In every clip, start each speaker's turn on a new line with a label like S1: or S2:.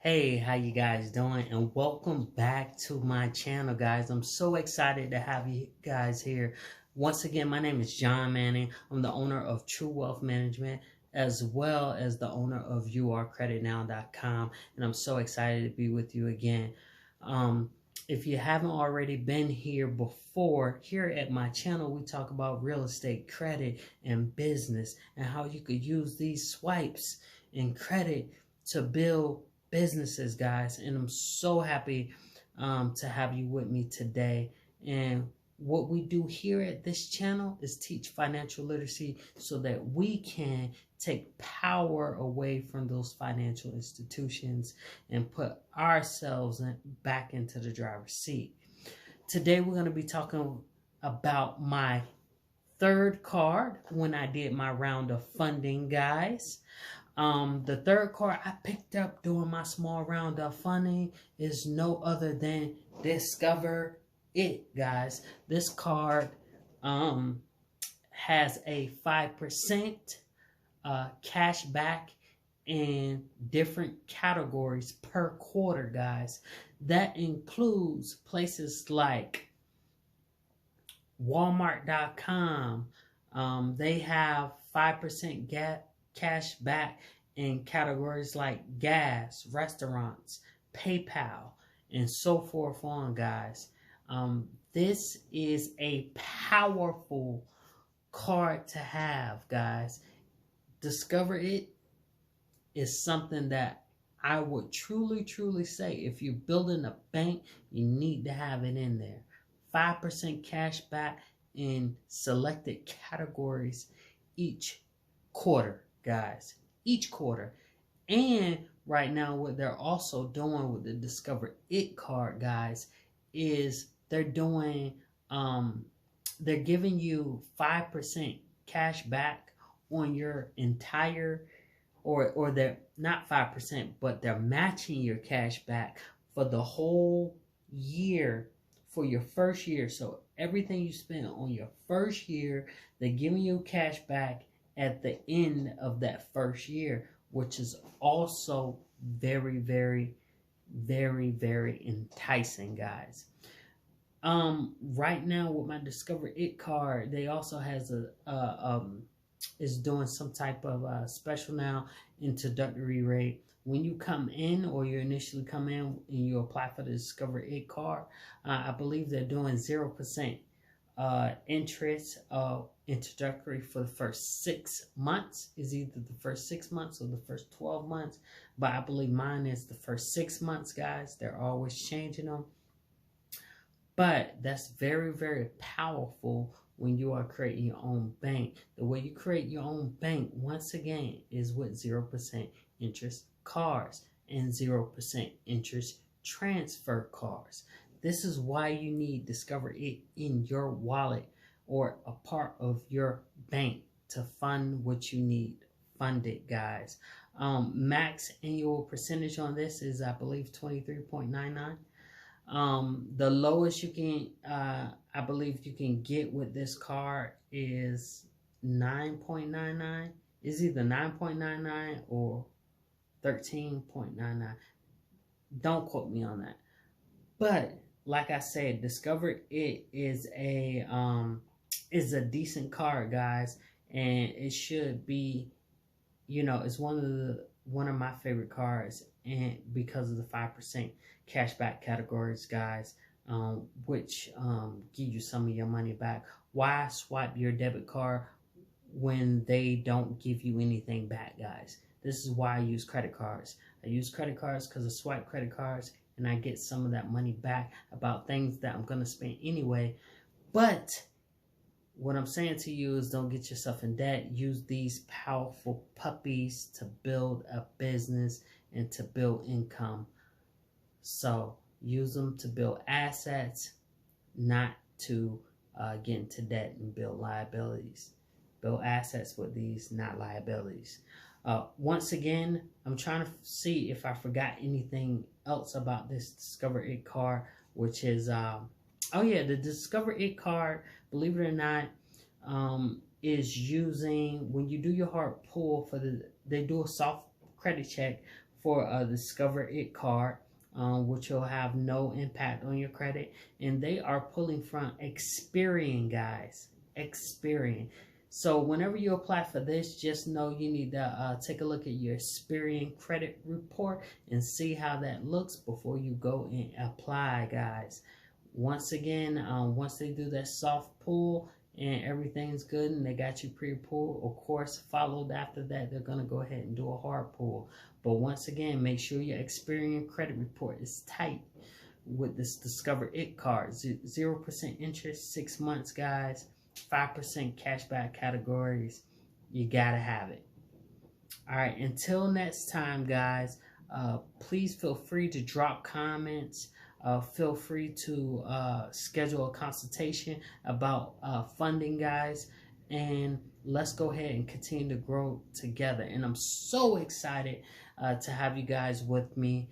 S1: Hey, how you guys doing? And welcome back to my channel, guys. I'm so excited to have you guys here. Once again, my name is John Manning. I'm the owner of True Wealth Management, as well as the owner of YouAreCreditNow.com. And I'm so excited to be with you again. If you haven't already been here before, here at my channel, we talk about real estate, credit, and business, and how you could use these swipes and credit to build businesses, guys. And I'm so happy to have you with me today. And what we do here at this channel is teach financial literacy so that we can take power away from those financial institutions and put ourselves back into the driver's seat. Today we're going to be talking about my third card when I did my round of funding, guys. The third card I picked up during my small round of funding is no other than Discover It, guys. This card has a 5% cash back in different categories per quarter, guys. That includes places like Walmart.com. They have 5% cash back in categories like gas, restaurants, PayPal, and so forth on, guys. This is a powerful card to have, guys. Discover It is something that I would truly say, if you're building a bank, you need to have it in there. 5% cash back in selected categories each quarter, guys. Each quarter. And right now, what they're also doing with the Discover It card, guys, is they're doing they're giving you 5% cash back on your entire, or they're not 5%, but they're matching your cash back for the whole year, for your first year. So everything you spend on your first year, they're giving you cash back at the end of that first year, which is also very enticing, guys. Right now with my Discover It card, they also has is doing some type of special now, introductory rate. When you come in, or you initially come in and you apply for the Discover It card, I believe they're doing 0% interest introductory for the first 6 months. Is either the first 6 months or the first 12 months, but I believe mine is the first 6 months, guys. They're always changing them, but that's very powerful when you are creating your own bank. The way you create your own bank, once again, is with 0% interest cards and 0% interest transfer cards. This is why you need Discover It in your wallet or a part of your bank to fund what you need funded, guys. Max annual percentage on this is, I believe, 23.99. The lowest you can, I believe you can get with this card is 9.99. It's either 9.99 or 13.99. Don't quote me on that. But like I said, Discover It is a decent card, guys, and it should be, it's one of my favorite cards, and because of the 5% cashback categories, guys, which give you some of your money back. Why swipe your debit card when they don't give you anything back, guys? This is why I use credit cards. I use credit cards because I swipe credit cards and I get some of that money back about things that I'm going to spend anyway. But what I'm saying to you is, don't get yourself in debt. Use these powerful puppies to build a business and to build income. So use them to build assets, not to get into debt and build liabilities. Build assets with these, not liabilities. Once again, I'm trying to see if I forgot anything else about this Discover It card, which is, oh yeah, the Discover It card, believe it or not, is using, when you do your hard pull they do a soft credit check for a Discover It card, which will have no impact on your credit. And they are pulling from Experian, guys. Experian. So whenever you apply for this, just know you need to take a look at your Experian credit report and see how that looks before you go and apply, guys. Once again, once they do that soft pull and everything's good and they got you pre-pulled, of course, followed after that, they're going to go ahead and do a hard pull. But once again, make sure your Experian credit report is tight with this Discover It card. 0% interest, 6 months, guys. 5% cashback categories. You gotta have it. All right, until next time, guys, please feel free to drop comments. Feel free to schedule a consultation about funding, guys, and let's go ahead and continue to grow together. And I'm so excited to have you guys with me.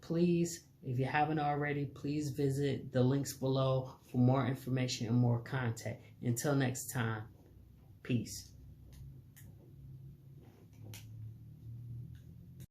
S1: Please, if you haven't already, please visit the links below for more information and more content. Until next time, peace.